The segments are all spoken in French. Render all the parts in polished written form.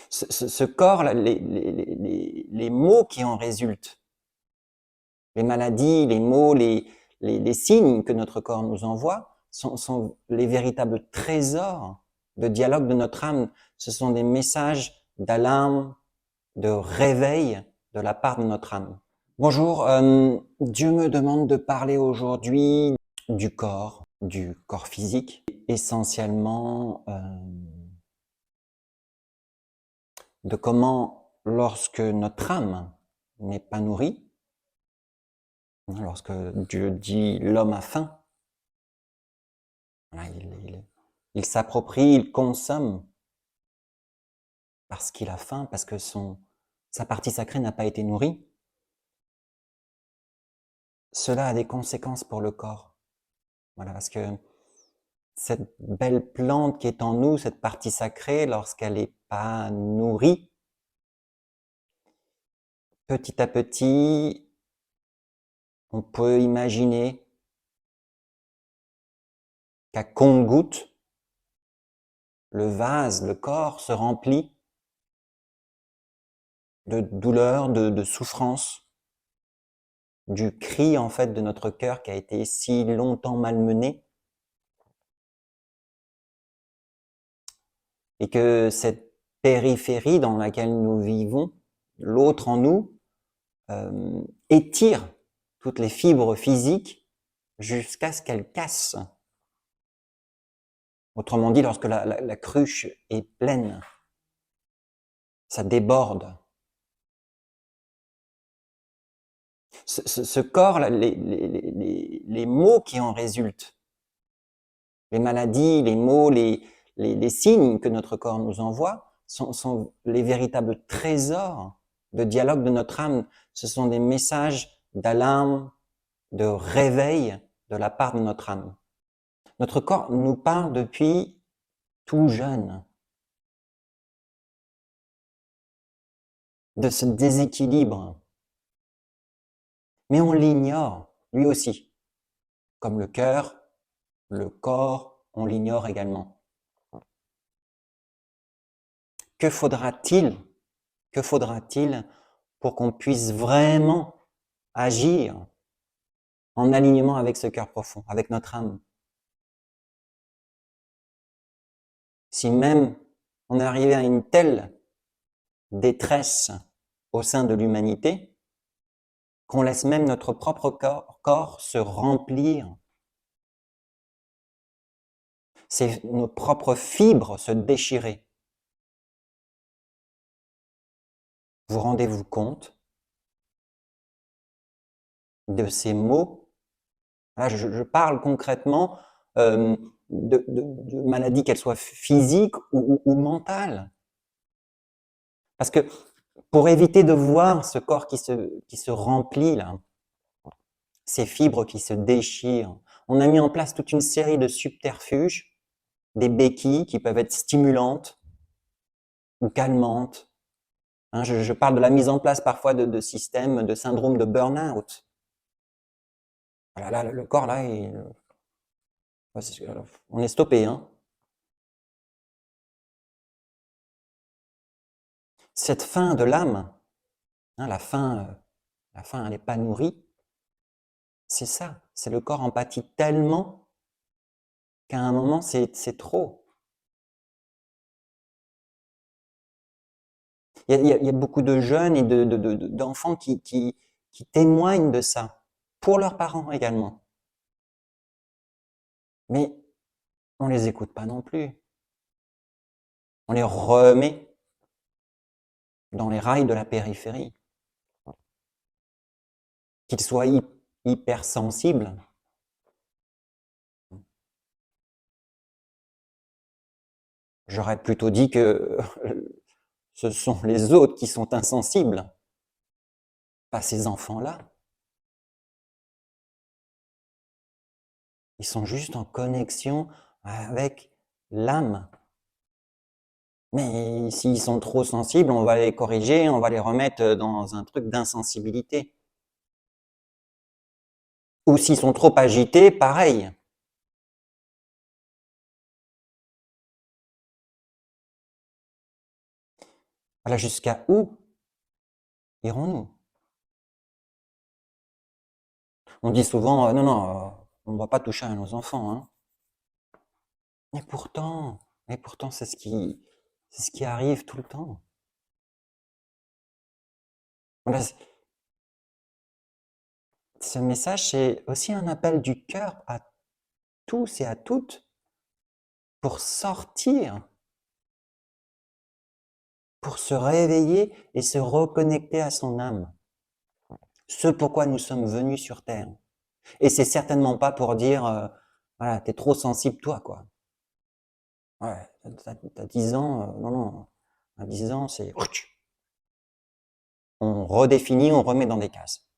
Ce corps, les maux qui en résultent, les maladies, les maux, les signes que notre corps nous envoie sont les véritables trésors de dialogue de notre âme. Ce sont des messages d'alarme, de réveil de la part de notre âme. Bonjour, Dieu me demande de parler aujourd'hui du corps physique, essentiellement de comment, lorsque notre âme n'est pas nourrie, lorsque Dieu dit l'homme a faim, voilà, il s'approprie, il consomme parce qu'il a faim, parce que sa partie sacrée n'a pas été nourrie. Cela a des conséquences pour le corps. Voilà, parce que cette belle plante qui est en nous, cette partie sacrée, lorsqu'elle n'est pas nourrie, petit à petit, on peut imaginer qu'à compte-gouttes, le vase, le corps se remplit de douleur, de souffrance, du cri en fait de notre cœur qui a été si longtemps malmené, et que cette périphérie dans laquelle nous vivons, l'autre en nous, étire toutes les fibres physiques jusqu'à ce qu'elles cassent. Autrement dit, lorsque la cruche est pleine, ça déborde. Ce corps, les maux qui en résultent, les maladies, les maux, les signes que notre corps nous envoie sont les véritables trésors de dialogue de notre âme. Ce sont des messages d'alarme, de réveil de la part de notre âme. Notre corps nous parle depuis tout jeune de ce déséquilibre, mais on l'ignore, lui aussi, comme le cœur, le corps, on l'ignore également. Que faudra-t-il pour qu'on puisse vraiment agir en alignement avec ce cœur profond, avec notre âme? Si même on est arrivé à une telle détresse au sein de l'humanité, qu'on laisse même notre propre corps se remplir, c'est nos propres fibres se déchirer. Vous rendez-vous compte de ces mots? Là, je parle concrètement de maladies, qu'elles soient physiques ou mentales. Parce que pour éviter de voir ce corps qui se remplit, là, ces fibres qui se déchirent, on a mis en place toute une série de subterfuges, des béquilles qui peuvent être stimulantes ou calmantes. Hein, je parle de la mise en place parfois de systèmes de syndrome de burn-out. Voilà, là, le corps, là, on est stoppé. Hein. Cette faim de l'âme, hein, la faim, elle n'est pas nourrie, c'est ça. C'est le corps en pâtit tellement qu'à un moment, c'est trop. Il y a beaucoup de jeunes et d'enfants qui témoignent de ça, pour leurs parents également. Mais on les écoute pas non plus. On les remet dans les rails de la périphérie. Qu'ils soient hypersensibles, j'aurais plutôt dit que ce sont les autres qui sont insensibles, pas ces enfants-là. Ils sont juste en connexion avec l'âme. Mais s'ils sont trop sensibles, on va les corriger, on va les remettre dans un truc d'insensibilité. Ou s'ils sont trop agités, pareil. Voilà, jusqu'à où irons-nous? On dit souvent, non, non, on ne va pas toucher à nos enfants, hein. Et pourtant, c'est ce qui arrive tout le temps. Voilà, ce message, c'est aussi un appel du cœur à tous et à toutes pour sortir, pour se réveiller et se reconnecter à son âme. Ce pourquoi nous sommes venus sur Terre. Et c'est certainement pas pour dire, voilà, t'es trop sensible toi, quoi. Ouais, t'as 10 ans, non, non, à 10 ans, c'est... On redéfinit, on remet dans des cases.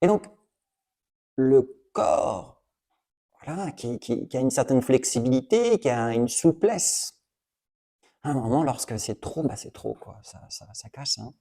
Et donc, le corps, voilà, qui a une certaine flexibilité, qui a une souplesse. À un moment, lorsque c'est trop, bah c'est trop, quoi. Ça casse, hein.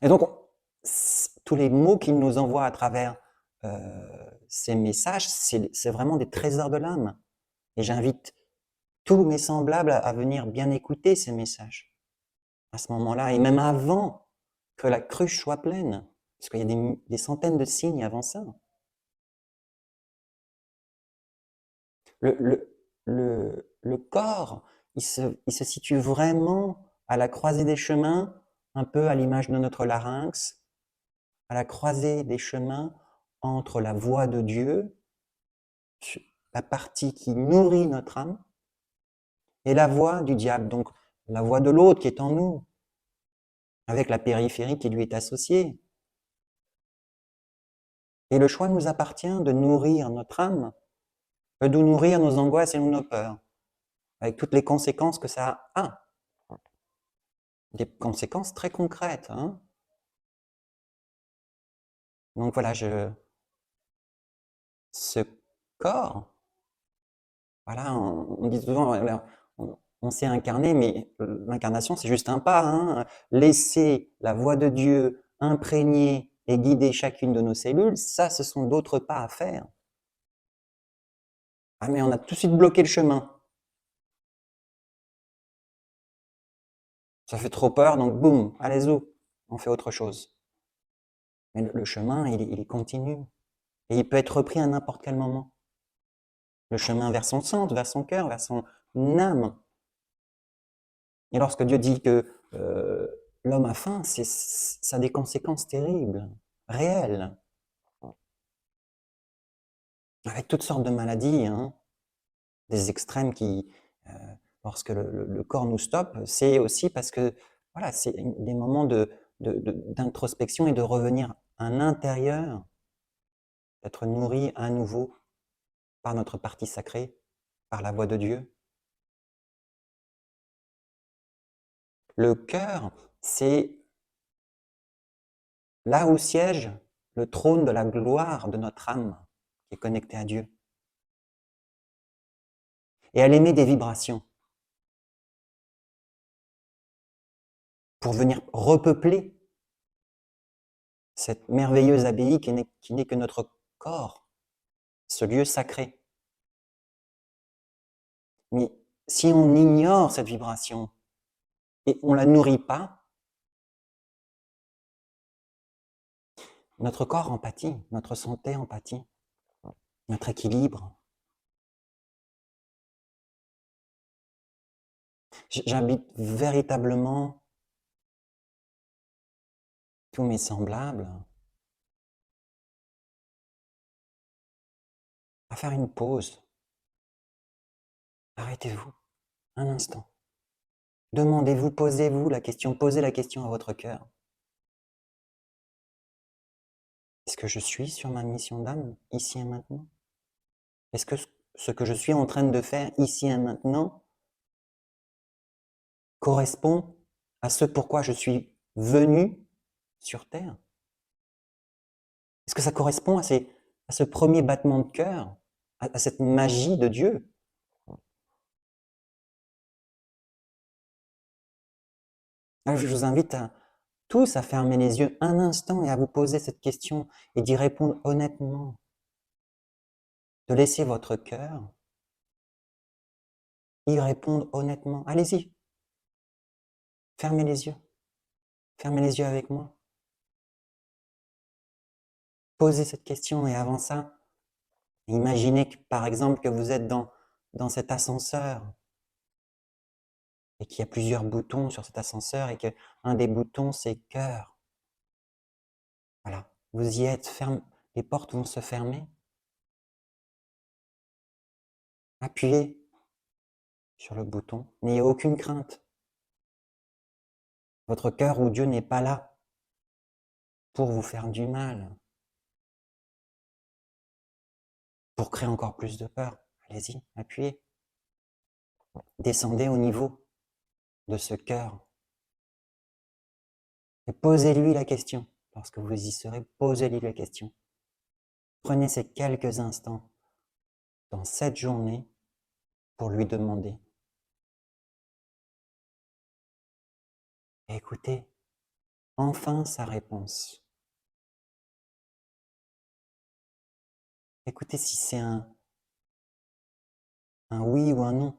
Et donc, tous les mots qu'il nous envoie à travers ces messages, c'est vraiment des trésors de l'âme. Et j'invite tous mes semblables à venir bien écouter ces messages à ce moment-là, et même avant que la cruche soit pleine, parce qu'il y a des centaines de signes avant ça. Le corps, il se situe vraiment à la croisée des chemins, un peu à l'image de notre larynx, à la croisée des chemins entre la voix de Dieu, la partie qui nourrit notre âme, et la voix du diable, donc la voix de l'autre qui est en nous, avec la périphérie qui lui est associée. Et le choix nous appartient de nourrir notre âme, de nourrir nos angoisses et nos peurs, avec toutes les conséquences que ça a. Des conséquences très concrètes, hein. Donc voilà, ce corps, voilà, on dit souvent, on s'est incarné, mais l'incarnation, c'est juste un pas, hein. Laisser la voix de Dieu imprégner et guider chacune de nos cellules, ça, ce sont d'autres pas à faire. Ah, mais on a tout de suite bloqué le chemin. Ça fait trop peur, donc boum, allez-y, on fait autre chose. Mais le chemin, il est continu. Et il peut être repris à n'importe quel moment. Le chemin vers son centre, vers son cœur, vers son âme. Et lorsque Dieu dit que l'homme a faim, ça a des conséquences terribles, réelles, avec toutes sortes de maladies, hein, des extrêmes qui, euh, lorsque le corps nous stoppe, c'est aussi parce que voilà, c'est des moments d'introspection et de revenir à l'intérieur, d'être nourri à nouveau par notre partie sacrée, par la voix de Dieu. Le cœur, c'est là où siège le trône de la gloire de notre âme, qui est connectée à Dieu. Et elle émet des vibrations pour venir repeupler cette merveilleuse abbaye qui n'est que notre corps, ce lieu sacré. Mais si on ignore cette vibration et on ne la nourrit pas, notre corps en pâtit, notre santé en pâtit, notre équilibre. J'habite véritablement tous mes semblables à faire une pause. Arrêtez-vous un instant. Demandez-vous, posez-vous la question, posez la question à votre cœur. Est-ce que je suis sur ma mission d'âme, ici et maintenant? Est-ce que ce que je suis en train de faire ici et maintenant correspond à ce pourquoi je suis venu sur Terre? Est-ce que ça correspond à ce premier battement de cœur, à cette magie de Dieu? Alors, je vous invite tous à fermer les yeux un instant et à vous poser cette question et d'y répondre honnêtement. de laisser votre cœur y répondre honnêtement. Allez-y, fermez les yeux. Fermez les yeux avec moi. Posez cette question et avant ça, imaginez que, par exemple que vous êtes dans cet ascenseur et qu'il y a plusieurs boutons sur cet ascenseur et qu'un des boutons c'est cœur. Voilà, vous y êtes, les portes vont se fermer. Appuyez sur le bouton, n'ayez aucune crainte. Votre cœur ou Dieu n'est pas là pour vous faire du mal, pour créer encore plus de peur. Allez-y, appuyez. Descendez au niveau de ce cœur et posez-lui la question. Lorsque vous y serez, posez-lui la question. Prenez ces quelques instants dans cette journée pour lui demander. Et écoutez enfin sa réponse. Écoutez si c'est un oui ou un non.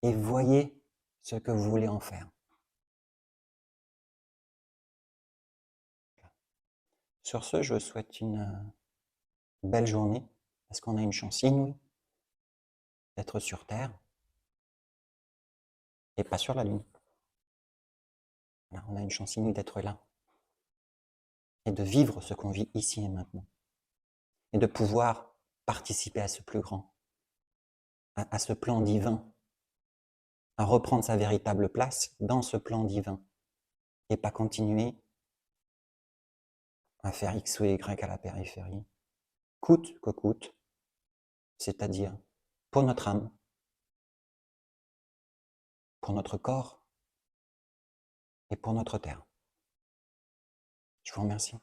Et voyez ce que vous voulez en faire. Sur ce, je vous souhaite une belle journée, parce qu'on a une chance inouïe d'être sur Terre et pas sur la Lune. Voilà, on a une chance inouïe d'être là et de vivre ce qu'on vit ici et maintenant. Et de pouvoir participer à ce plus grand, à ce plan divin, à reprendre sa véritable place dans ce plan divin et pas continuer à faire X ou Y à la périphérie, coûte que coûte, c'est-à-dire pour notre âme, pour notre corps et pour notre terre. Je vous remercie.